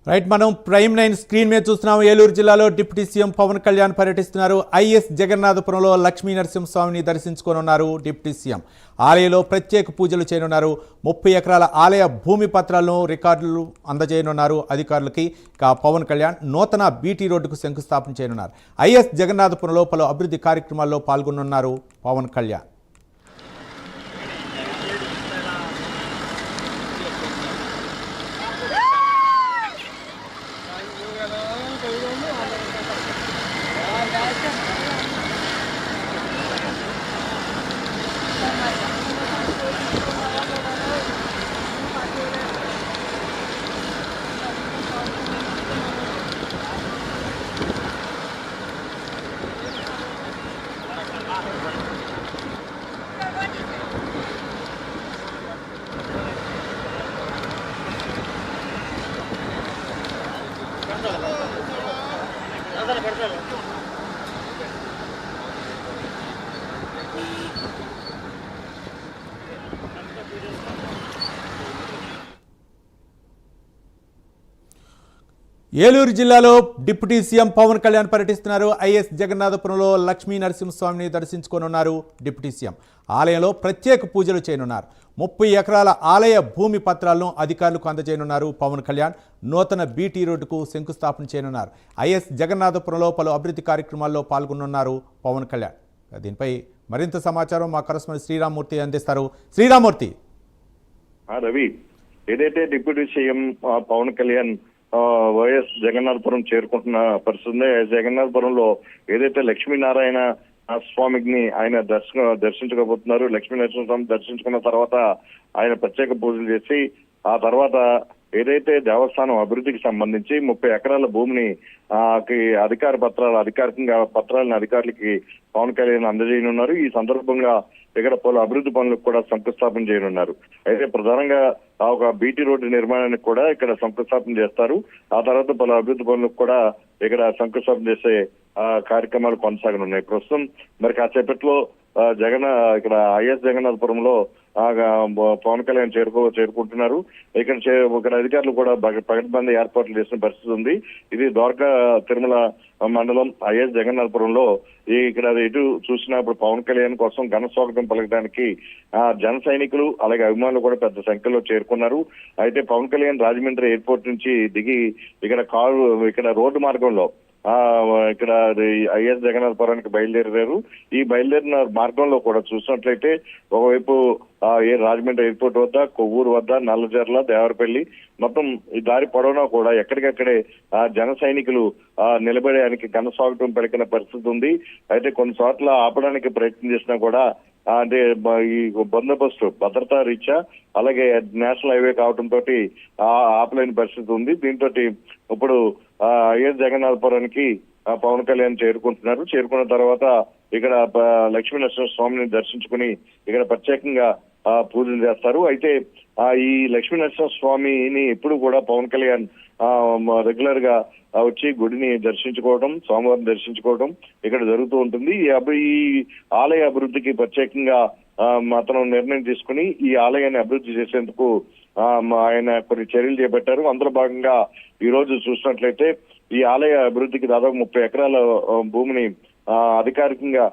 Right మనం prime 9 screen మీద చూస్తున్నాం. ఏలూరు జిల్లాలో డిప్యూటీ సీఎం పవన్ కళ్యాణ్ పర్యటిస్తున్నారు. ఐఎస్ జగన్నాథపురంలో లక్ష్మీ నరసింహస్వామిని దర్శించుకోనున్నారు డిప్యూటీ సీఎం. ఆలయంలో ప్రత్యేక పూజలు చేయనున్నారు. 30 ఎకరాల ఆలయ భూమి పత్రాలను రికార్డులు అందజేయనున్నారు అధికారులకి. పవన్ కళ్యాణ్ నూతన బీటీ రోడ్డుకు శంకుస్థాపన చేయనున్నారు. ఐఎస్ జగన్నాథపురంలో పలు అభివృద్ధి కార్యక్రమాల్లో పాల్గొనున్నారు పవన్ కళ్యాణ్. ఏలూరు జిల్లాలో డిప్యూటీ సీఎం పవన్ కళ్యాణ్ పర్యటిస్తున్నారు. ఐఎస్ జగన్నాథపురంలో లక్ష్మీ నరసింహస్వామిని దర్శించుకోనున్నారు డిప్యూటీ సీఎం. ఆలయంలో ప్రత్యేక పూజలు చేయనున్నారు. 30 ఎకరాల ఆలయ భూమి పత్రాలను అధికారులకు అందజేయనున్నారు పవన్ కళ్యాణ్. నూతన బీటీ రోడ్డుకు శంకుస్థాపన చేయనున్నారు. ఐఎస్ జగన్నాథపురంలో పలు అభివృద్ధి కార్యక్రమాల్లో పాల్గొనున్నారు పవన్ కళ్యాణ్. దీనిపై మరింత సమాచారం మా కరెస్పాండెంట్ శ్రీరామ్మూర్తి అందిస్తారు. శ్రీరామ్మూర్తి. రవి, ఏదైతే deputy CM Pawan Kalyan YS Jagannathapuram చేరుకుంటున్న పరిస్థితి, జగన్నాథపురంలో ఏదైతే లక్ష్మీనారాయణ స్వామిని ఆయన దర్శించుకోబోతున్నారు. లక్ష్మీనరసింహ స్వామి దర్శించుకున్న తర్వాత ఆయన ప్రత్యేక పూజలు చేసి ఆ తర్వాత ఏదైతే దేవస్థానం అభివృద్ధికి సంబంధించి 30 ఎకరాల భూమిని అధికారికంగా పత్రాలను అధికారులకి పవన్ కళ్యాణ్ అందజేయనున్నారు. ఈ సందర్భంగా ఇక్కడ పలు అభివృద్ధి పనులకు కూడా శంకుస్థాపన చేయనున్నారు. అయితే ప్రధానంగా ఒక బీటీ రోడ్డు నిర్మాణానికి కూడా ఇక్కడ శంకుస్థాపన చేస్తారు. ఆ తర్వాత పలు అభివృద్ధి పనులకు కూడా ఇక్కడ శంకుస్థాపన చేసే కార్యక్రమాలు కొనసాగనున్నాయి. ప్రస్తుతం మరి కాసేపట్లో ఇక్కడ ఐఎస్ జగన్నాథపురంలో పవన్ కళ్యాణ్ చేరుకుంటున్నారు. ఇక్కడ అధికారులు కూడా పకడ్బందీ ఏర్పాట్లు చేసిన పరిస్థితి ఉంది. ఇది ద్వారకా తిరుమల మండలం ఐఎస్ జగన్నాథపురంలో ఇక్కడ ఎటు చూసినా ఇప్పుడు పవన్ కళ్యాణ్ కోసం ఘన స్వాగతం పలకడానికి జన సైనికులు అలాగే అభిమానులు కూడా పెద్ద సంఖ్యలో చేరుకున్నారు. అయితే పవన్ కళ్యాణ్ రాజమండ్రి ఎయిర్పోర్ట్ నుంచి దిగి ఇక్కడ రోడ్డు మార్గంలో ఇక్కడ ఐఎస్ జగన్నాథపురానికి బయలుదేరారు. ఈ బయలుదేరిన మార్గంలో కూడా చూసినట్లయితే ఒకవైపు రాజమండ్రి ఎయిర్పోర్ట్ వద్ద, కొవ్వూరు వద్ద, నల్లజర్ల, దేవరపల్లి మొత్తం ఈ దారి పొడవునా కూడా ఎక్కడికక్కడే జన సైనికులు నిలబడడానికి ఘన స్వాగతం పలికిన పరిస్థితి ఉంది. అయితే కొన్ని చోట్ల ఆపడానికి ప్రయత్నం చేసినా కూడా అంటే ఈ బందోబస్తు భద్రతా రీత్యా అలాగే నేషనల్ హైవే కావడంతో ఆపలేని పరిస్థితి ఉంది. దీంతో ఇప్పుడు ఐఎస్ జగన్నాథపురానికి పవన్ కళ్యాణ్ చేరుకుంటున్నారు. చేరుకున్న తర్వాత ఇక్కడ లక్ష్మీ నరసింహ స్వామిని దర్శించుకుని ఇక్కడ ప్రత్యేకంగా పూజలు చేస్తారు. అయితే ఈ లక్ష్మీ నరసింహ స్వామిని ఎప్పుడు కూడా పవన్ కళ్యాణ్ రెగ్యులర్ గా వచ్చి గుడిని దర్శించుకోవడం, స్వామివారిని దర్శించుకోవడం ఇక్కడ జరుగుతూ ఉంటుంది. ఈ ఆలయ అభివృద్ధికి ప్రత్యేకంగా అతను నిర్ణయం తీసుకుని ఈ ఆలయాన్ని అభివృద్ధి చేసేందుకు ఆయన కొన్ని చర్యలు చేపట్టారు. అందులో భాగంగా ఈ రోజు చూసినట్లయితే ఈ ఆలయ అభివృద్ధికి దాదాపు 30 ఎకరాల భూమిని అధికారికంగా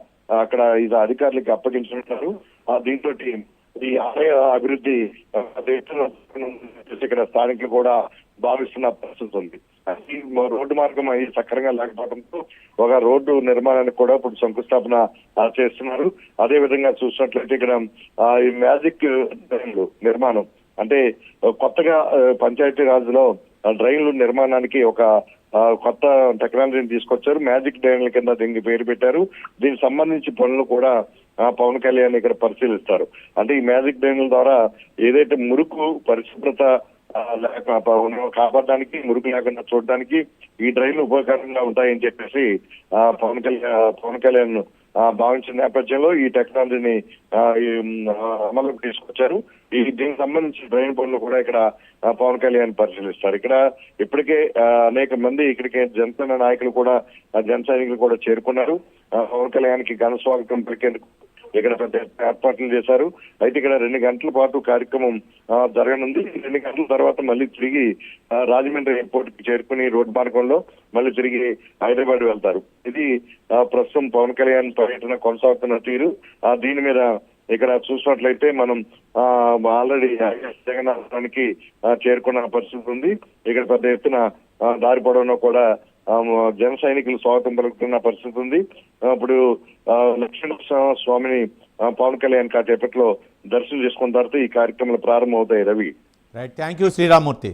అక్కడ అధికారులకి అప్పగించుకుంటున్నారు. దీంతో ఈ ఆలయ అభివృద్ధి ఇక్కడ స్థానికులు కూడా భావిస్తున్న పరిస్థితి ఉంది. ఈ రోడ్డు మార్గం అవి సక్రంగా లేకపోవడంతో ఒక రోడ్డు నిర్మాణానికి కూడా ఇప్పుడు శంకుస్థాపన చేస్తున్నారు. అదే విధంగా చూసినట్లయితే ఇక్కడ ఈ మ్యాజిక్ డ్రైన్లు నిర్మాణం అంటే కొత్తగా పంచాయతీ రాజ్లో డ్రైన్లు నిర్మాణానికి ఒక కొత్త టెక్నాలజీని తీసుకొచ్చారు. మ్యాజిక్ డ్రైన్ల కింద దీనికి పేరు పెట్టారు. దీనికి సంబంధించి పనులు కూడా పవన్ కళ్యాణ్ ఇక్కడ పరిశీలిస్తారు. అంటే ఈ మ్యాజిక్ డ్రైన్ల ద్వారా ఏదైతే మురుకు పరిశుభ్రత కాపాడడానికి, మురుకు లేకుండా చూడడానికి ఈ డ్రైన్లు ఉపయోగకరంగా ఉంటాయని చెప్పేసి పవన్ కళ్యాణ్ భావించిన నేపథ్యంలో ఈ టెక్నాలజీని అమలుకు తీసుకొచ్చారు. దీనికి సంబంధించిన డ్రైన్ పనులు కూడా ఇక్కడ పవన్ కళ్యాణ్ పరిశీలిస్తారు. ఇక్కడ ఇప్పటికే అనేక మంది ఇక్కడికి జనసేన నాయకులు కూడా, జన సైనికులు కూడా చేరుకున్నారు. పవన్ కళ్యాణ్కి ఘన స్వాగతం పలికేందుకు ఇక్కడ పెద్ద ఎత్తున ఏర్పాట్లు చేశారు. అయితే ఇక్కడ 2 గంటల పాటు కార్యక్రమం జరగనుంది. 2 గంటల తర్వాత మళ్ళీ తిరిగి రాజమండ్రి ఎయిర్పోర్ట్ కి చేరుకుని రోడ్డు మార్గంలో మళ్ళీ తిరిగి హైదరాబాద్ వెళ్తారు. ఇది ప్రస్తుతం పవన్ కళ్యాణ్ పర్యటన కొనసాగుతున్న తీరు. దీని మీద ఇక్కడ చూసినట్లయితే మనం ఆల్రెడీ జగన్నాథానికి చేరుకున్న పరిస్థితి ఉంది. ఇక్కడ పెద్ద ఎత్తున దారి పొడవునా కూడా జన సైనికులు స్వాగతం పలుకుతున్న పరిస్థితి ఉంది. ఇప్పుడు లక్ష్మీనరసింహ స్వామిని పవన్ కళ్యాణ్ కాసేపట్లో దర్శనం చేసుకున్న తర్వాత ఈ కార్యక్రమాలు ప్రారంభమవుతాయి. Ravi, right, thank you Sriramamurthy.